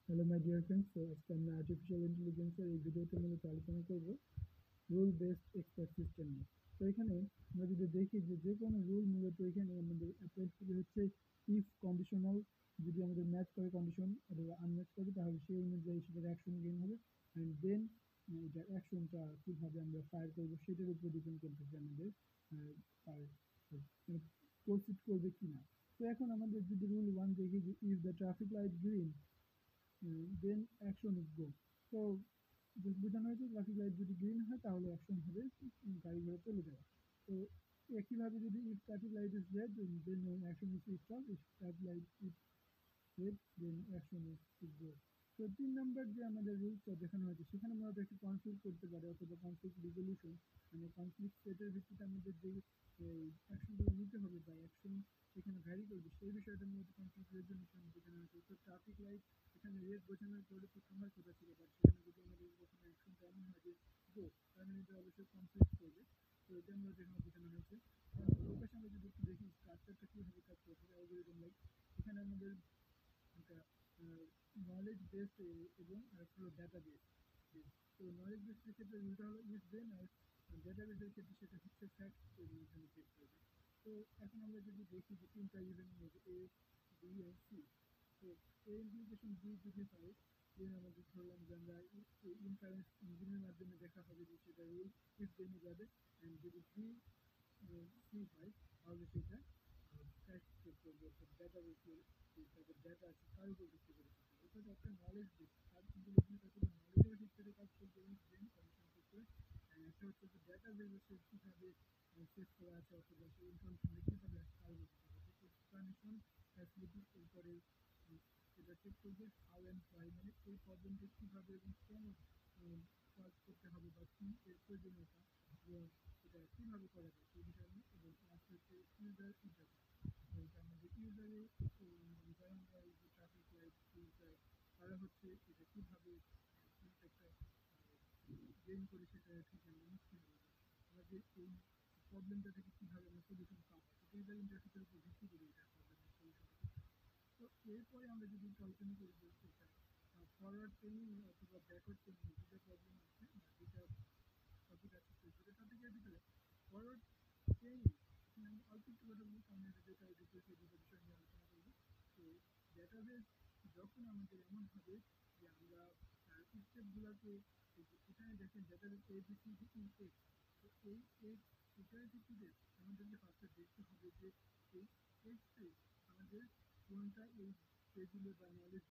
Hello my dear friends, তো আজকে আমরা আর্টিফিশিয়াল ইন্টেলিজেন্সের এই ভিডিওতে মূলত আলোচনা করব রুল বেসড এক্সপার্ট সিস্টেম নিয়ে। তো এখানে আমরা যদি দেখি যে কোনো রুল মূলত এখানে আমাদের অ্যাপ্লাই হচ্ছে ইফ কন্ডিশনাল, যদি আমাদের ম্যাচ করে কন্ডিশন অথবা আনম্যাচ করে তাহলে সেই অনুযায়ী সেটার অ্যাকশন গেইন হবে। অ্যান্ড দেন এটার অ্যাকশনটা কীভাবে আমরা ফায়ার করবো সেটার উপর ডিপেন্ড করতেছে আমাদের প্রসিড করবে কিনা। তো এখন আমাদের যদি রুল ওয়ান দেখি যে if the traffic light green then action is go. তো বোঝানো হয়েছে ট্রাফিক লাইট যদি গ্রিন হয় তাহলে অ্যাকশন হবে, গাড়ি ঘোড়া চলে যাওয়া। তো একইভাবে যদি if traffic light is red then action is stop, if traffic light is red then action is go. তো ৩ নাম্বার যে আমাদের রুলসটা দেখানো হয়েছে সেখানে মূলত একটি কনফ্লিক্ট করতে পারে অথবা কনফ্লিক্ট রিজলিউশন, মানে কনফ্লিক্ট সেটের ভিত্তিতে আমাদের যে অ্যাকশনগুলো নিতে হবে বা অ্যাকশন সেখানে ভ্যারি করবে সেই বিষয়টা মূলত কনফ্লিক্ট রেজলিউশন বোঝানো হয়েছে। তো ট্রাফিক লাইট এখানে রেড বোঝানোর পরে তো থামার কথা ছিল, বাট সেখানে যদি আমাদের কখনো অ্যাকশনটা এমন হয় যে গো, তার মানে এটা অবশ্যই কনফ্লিক্ট করবে। তো এটা মূলত এখানে বোঝানো হয়েছে। ওর সঙ্গে যদি একটু দেখি স্ট্রাকচারটা কীভাবে কাজ করছে অ্যালগরিদম লাইক, এখানে আমাদের একটা নলেজ বেস এবং আরেকটা হলো ডাটা বেস। তো নলেজ বেসের ক্ষেত্রে রুলটা হলো ইফ দেন, আর ডাটা বেসের ক্ষেত্রে সেটা হচ্ছে ফ্যাক্ট এখানে চেক করবে। তো এখন আমরা যদি দেখি যে তিনটা ইভেন্ট নিয়ে এ বি অ্যান্ড সি, তো এ ইমপ্লিকেশন বি যদি হয় দেন আমাদের ধরলাম যে আমরা ইনফারেন্স ইঞ্জিনের মাধ্যমে দেখা হবে যে সেটা রুল ইফ দেনে যাবে। অ্যান্ড যদি বি সি হয় তাহলে সেটা ফ্যাক্ট চেক করবে, অর্থাৎ ডাটা বেসের যে তাদের ডাটা আছে তার উপর ভিত্তি করে করবে। অর্থাৎ একটা নলেজ বেস, তার কিন্তু আসলে নলেজের ভিত্তিতে কাজ করবে ইফ দেন কন্ডিশন চেক করে। একটা হচ্ছে যে ডাটা বেসে কীভাবে সেট করা আছে অথবা সেই ইনফরমেশনটা কীভাবে কাজ করতে হবে, এক্সপ্লানেশন ফ্যাসিলিটিস এরপরে সেটা চেক করবে হাউ অ্যান্ড হোয়াই, মানে এই প্রবলেমটা কীভাবে এবং কেন সলভ করতে হবে বা কী এর প্রয়োজনীয়তা, সেটা কীভাবে করা যায় সেই বিষয় নিয়ে। এবং লাস্ট হচ্ছে ইউজার ইন্টারফেস, এটা আমাদের ইউজারের যারা আমরা এই যে ট্রাফিক লাইট ইউজার তারা হচ্ছে এটা কীভাবে একটা গেইন করে সেটা ঠিক আমরা নিশ্চিত করবো আমাদের এই প্রবলেমটা থেকে কীভাবে আমরা সলিউশন পাবো। ইউজার ইন্টারফেসের উপর ভিত্তি করে এটা প্রবলেমের সলিউশন। তো এরপরে আমরা যদি আলোচনা করি যে এটা ফরওয়ার্ড ট্রেনিং অথবা ব্যাকওয়ার্ড ট্রেনিং দুটো প্রবলেম আছে বা দুটা টপিক আছে। তো দুটো টপিকের ভিতরে ফরওয়ার্ড ট্রেনিং এখানে আমি অল্প একটু কথা বলবো, সামনে ভিডিওটা ডিটেলসে দুটো বিষয় নিয়ে আলোচনা করবো। তো ডেটাবেস যখন আমাদের এমন হবে যে আমরা স্টেপগুলোকে, এখানে দেখেন ডেটাবেস এবিসিডি এক্স, তো এই এক্স এটার ভিত্তিতে আমাদেরকে ফার্স্টে দেখতে হবে যে এই এক্সে আমাদের কোনটা এই টেবিলে বা নলেজ